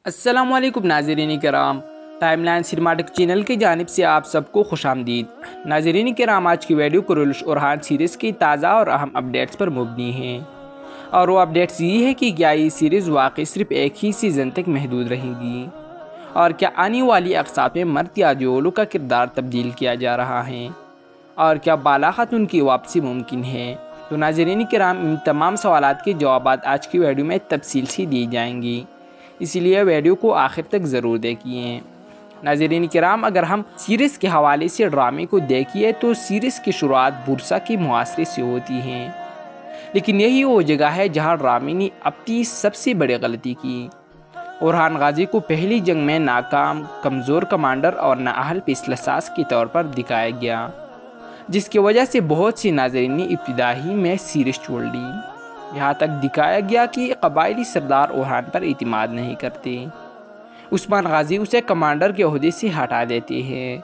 अस्सलामुअलैकुम नाज़रीन कराम, टाइमलाइन सिनेमैटिक चैनल की जानिब से आप सबको खुश आमदीद। नाज़रीन कराम, आज की वीडियो कुरुलुश ओरहान सीरीज़ की ताज़ा और अहम अपडेट्स पर मुबनी है। और वो अपडेट्स ये है कि क्या ये सीरीज़ वाकई सिर्फ एक ही सीज़न तक महदूद रहेगी, और क्या आने वाली अक़सात में मर्द या जोलो का किरदार तब्दील किया जा रहा है, और क्या बाला खातून की वापसी मुमकिन है। तो नाज़रीन कराम, इन तमाम सवालात के जवाबात आज की वीडियो में तफसील से दी जाएंगी, इसीलिए वीडियो को आखिर तक ज़रूर देखिए। नाज़रीन किराम, अगर हम सीरीज़ के हवाले से ड्रामे को देखिए तो सीरीज़ की शुरुआत बुरसा के मुआसरे से होती है, लेकिन यही वो जगह है जहां ड्रामे ने अपनी सबसे बड़ी गलती की। ओरहान गाजी को पहली जंग में नाकाम, कमज़ोर कमांडर और नाअहल फैसलासाज़ के तौर पर दिखाया गया, जिसकी वजह से बहुत सी नाज़रीन ने इब्तिदाई में सीरीज़ छोड़ दी। यहाँ तक दिखाया गया कि कबायली सरदार ओरहान पर इतिमाद नहीं करते। उस्मान गाजी उसे कमांडर के ओहदे से हटा देते हैं,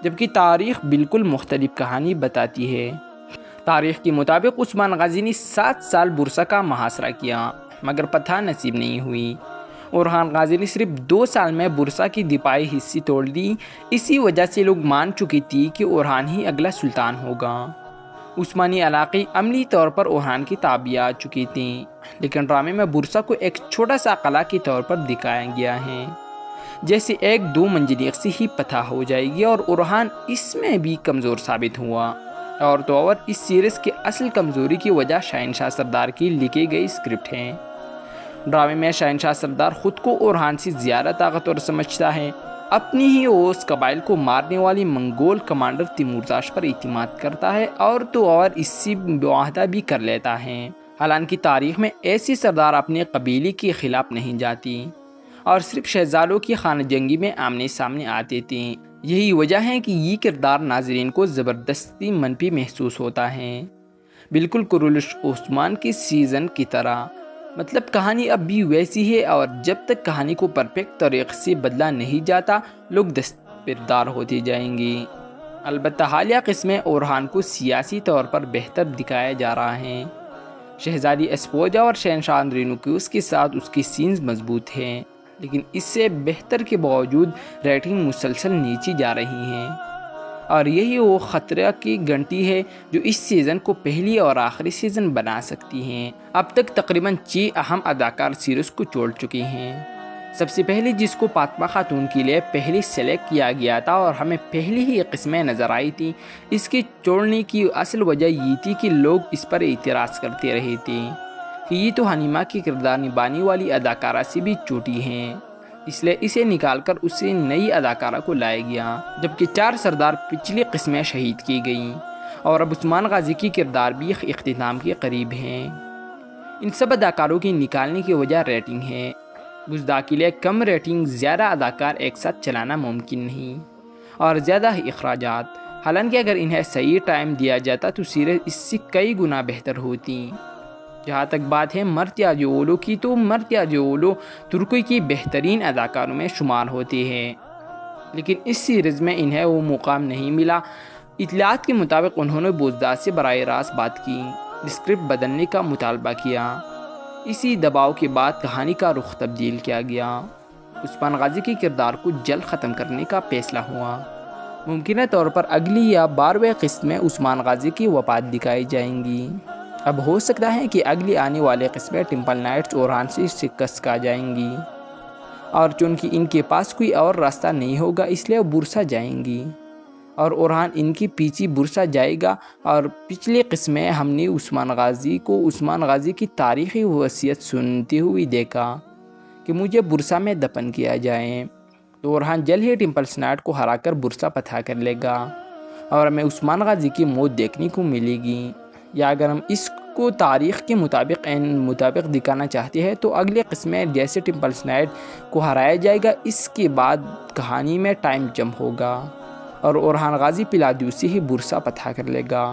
जबकि तारीख़ बिल्कुल मुख्तलिफ कहानी बताती है। तारीख़ के मुताबिक उस्मान गाजी ने 7 साल बुरसा का मुहासरा किया, मगर पनाह नसीब नहीं हुई। ओरहान गाजी ने सिर्फ 2 साल में बुरसा की दिफाई हिस्से तोड़ दी। इसी वजह से लोग मान चुके थे कि ओरहान ही अगला सुल्तान होगा। उस्मानी इलाक़े अमली तौर पर ओरहान की ताबिया आ चुकी थी, लेकिन ड्रामे में बुरसा को एक छोटा सा कला के तौर पर दिखाया गया है, जैसे 1-2 मंजिल से ही पता हो जाएगी, और ओरहान इसमें भी कमज़ोर साबित हुआ। और तो और इस सीरीज़ की असल कमज़ोरी की वजह शहनशाह सरदार की लिखी गई स्क्रिप्ट है। ड्रामे में शहनशाह सरदार ख़ुद को ओरहान से ज़्यादा ताकतवर समझता है, अपनी ही ओस कबाइल को मारने वाली मंगोल कमांडर तिमूरताश पर इतिमाद करता है, और तो और इससे मुआहदा भी कर लेता है। हालांकि तारीख़ में ऐसे सरदार अपने कबीले के ख़िलाफ़ नहीं जाती और सिर्फ शहजादों की खाना जंगी में आमने सामने आते थे। यही वजह है कि ये किरदार नाज़रीन को ज़बरदस्ती मनफी महसूस होता है, बिल्कुल कुरुलुश ओस्मान की सीज़न की तरह। मतलब कहानी अब भी वैसी है, और जब तक कहानी को परफेक्ट तरीक़े से बदला नहीं जाता, लोग दस्तबरदार होते जाएंगे। अलबत्ता हालिया क़िस्में ओरहान को सियासी तौर पर बेहतर दिखाया जा रहा है। शहज़ादी एस्पोजा और शहनशाह अंद्रिनुकुस के साथ उसकी सीन्स मजबूत हैं, लेकिन इससे बेहतर के बावजूद रेटिंग मुसलसल नीचे जा रही है, और यही वो ख़तरा की घंटी है जो इस सीज़न को पहली और आखिरी सीज़न बना सकती हैं। अब तक तकरीबन 6 अहम अदाकार सीरीज़ को छोड़ चुके हैं। सबसे पहले जिसको फातिमा खातून के लिए पहले सेलेक्ट किया गया था और हमें पहली ही किस्में नज़र आई थी, इसके छोड़ने की असल वजह ये थी कि लोग इस पर एतराज़ करते रहे थे कि ये तो हनीमा के किरदार निभाने वाली अदाकारा से भी छोटी हैं, इसलिए इसे निकालकर उसे नई अदाकारा को लाया गया। जबकि 4 सरदार पिछली किस्में शहीद की गईं, और अब उस्मान गाजी की किरदार भी इख्तिताम के करीब हैं। इन सब अदाकारों की निकालने की वजह रेटिंग है। बुज़दा के लिए कम रेटिंग, ज़्यादा अदाकार एक साथ चलाना मुमकिन नहीं, और ज़्यादा ही अखराजात। हालांकि अगर इन्हें सही टाइम दिया जाता तो सीरीज़ इससे कई गुना बेहतर होती। जहाँ तक बात है मर्त्याजोलो की, तो मर्त्याजोलो तुर्की की बेहतरीन अदाकारों में शुमार होते हैं, लेकिन इस सीरीज़ में इन्हें वो मुकाम नहीं मिला। इतलात के मुताबिक उन्होंने बुज़दा से बराह रास्त बात की, स्क्रिप्ट बदलने का मुतालबा किया। इसी दबाव के बाद कहानी का रुख तब्दील किया गया। उस्मान गाजी के किरदार को जल्द ख़त्म करने का फैसला हुआ। मुमकिन तौर पर अगली या 12वें क़िस्त में उस्मान गाजी की वफ़ात दिखाई जाएंगी। अब हो सकता है कि अगली आने वाले क़िस्में टेम्पल नाइट्स ओरहान से शिकस्त खा जाएंगी, और चूँकि इनके पास कोई और रास्ता नहीं होगा, इसलिए वो बुरसा जाएंगी, और ओरहान इनके पीछे बुरसा जाएगा। और पिछले क़िस्में हमने उस्मान गाजी की तारीख़ी वसीयत सुनते हुए देखा कि मुझे बुरसा में दफन किया जाए, तो ओरहान जल्द ही टेम्पल नाइट को हराकर बुरसा फतह कर लेगा, और हमें उस्मान गाजी की मौत देखने को मिलेगी। या अगर हम इसको तारीख़ के मुताबिक दिखाना चाहते हैं, तो अगले क़िस्में जैसे टेम्पल नाइट को हराया जाएगा, इसके बाद कहानी में टाइम जंप होगा, और ओरहान गाजी पिलादूस से ही बुरसा फतह कर लेगा।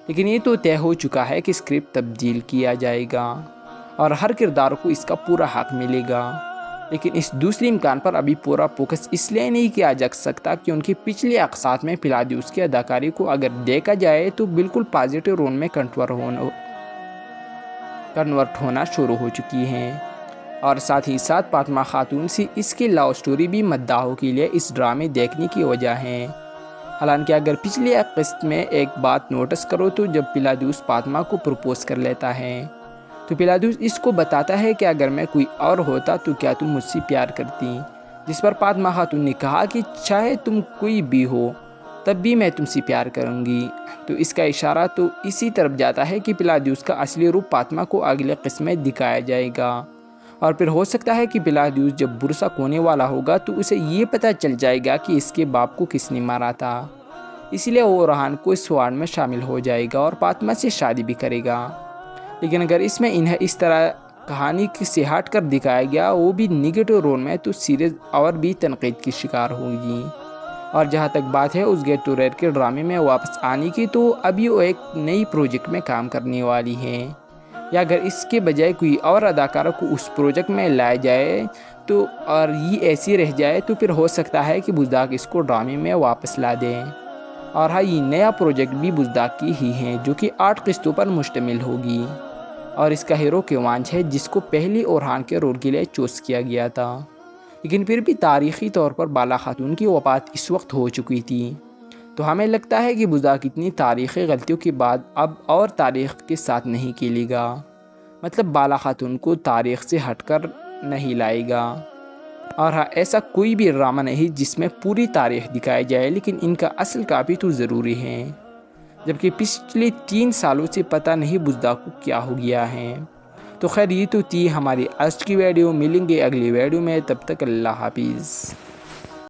लेकिन ये तो तय हो चुका है कि स्क्रिप्ट तब्दील किया जाएगा, और हर किरदार को इसका पूरा हक़ मिलेगा। लेकिन इस दूसरे इम्कान पर अभी पूरा फोकस इसलिए नहीं किया जा सकता कि उनकी पिछले अक़सात में पिलादूस की अदाकारी को अगर देखा जाए तो बिल्कुल पॉजिटिव रोल में कन्वर्ट होना शुरू हो चुकी हैं, اور ساتھ ہی ساتھ فاطمہ خاتون سے اس کی لو سٹوری بھی مداحوں کے لیے اس ڈرامے دیکھنے کی وجہ ہے۔ حالانکہ اگر پچھلی قسط میں ایک بات نوٹس کرو تو جب پلادیوس فاطمہ کو پرپوز کر لیتا ہے تو پلادیوس اس کو بتاتا ہے کہ اگر میں کوئی اور ہوتا تو کیا تم مجھ سے پیار کرتی، جس پر فاطمہ خاتون نے کہا کہ چاہے تم کوئی بھی ہو تب بھی میں تم سے پیار کروں گی۔ تو اس کا اشارہ تو اسی طرف جاتا ہے کہ پلادیوس کا اصلی روپ فاطمہ کو اگلے قسط میں دکھایا جائے گا، اور پھر ہو سکتا ہے کہ پلادیوس جب برسا ہونے والا ہوگا تو اسے یہ پتہ چل جائے گا کہ اس کے باپ کو کس نے مارا تھا، اس لیے وہ اورہان کو اس وارڈ میں شامل ہو جائے گا اور فاطمہ سے شادی بھی کرے گا۔ لیکن اگر اس میں انہیں اس طرح کہانی سے ہٹ کر دکھایا گیا، وہ بھی نیگیٹو رول میں، تو سیریز اور بھی تنقید کی شکار ہوگی۔ اور جہاں تک بات ہے اس گیٹ ٹو ریڈ کے ڈرامے میں واپس آنے کی، تو ابھی وہ ایک نئی پروجیکٹ میں کام کرنے والی ہے، یا اگر اس کے بجائے کوئی اور اداکارہ کو اس پروجیکٹ میں لایا جائے تو اور یہ ایسی رہ جائے تو پھر ہو سکتا ہے کہ بزداق اس کو ڈرامے میں واپس لا دیں۔ اور ہاں، یہ نیا پروجیکٹ بھی بزداق کی ہی ہے جو کہ 8 قسطوں پر مشتمل ہوگی، اور اس کا ہیرو کیوانچ ہے جس کو پہلی اورہان کے رول کے لیے چوز کیا گیا تھا، لیکن پھر بھی تاریخی طور پر بالا خاتون کی وفات اس وقت ہو چکی تھی۔ تو ہمیں لگتا ہے کہ بزداق اتنی تاریخی غلطیوں کے بعد اب اور تاریخ کے ساتھ نہیں کھیلے گا، مطلب بالا خاتون کو تاریخ سے ہٹ کر نہیں لائے گا۔ اور ہاں، ایسا کوئی بھی ڈرامہ نہیں جس میں پوری تاریخ دکھائی جائے، لیکن ان کا اصل کاپی تو ضروری ہے، جبکہ پچھلے 3 سالوں سے پتہ نہیں بزداق کو کیا ہو گیا ہے۔ تو خیر، یہ تو تھی ہماری آج کی ویڈیو، ملیں گے اگلی ویڈیو میں، تب تک اللہ حافظ۔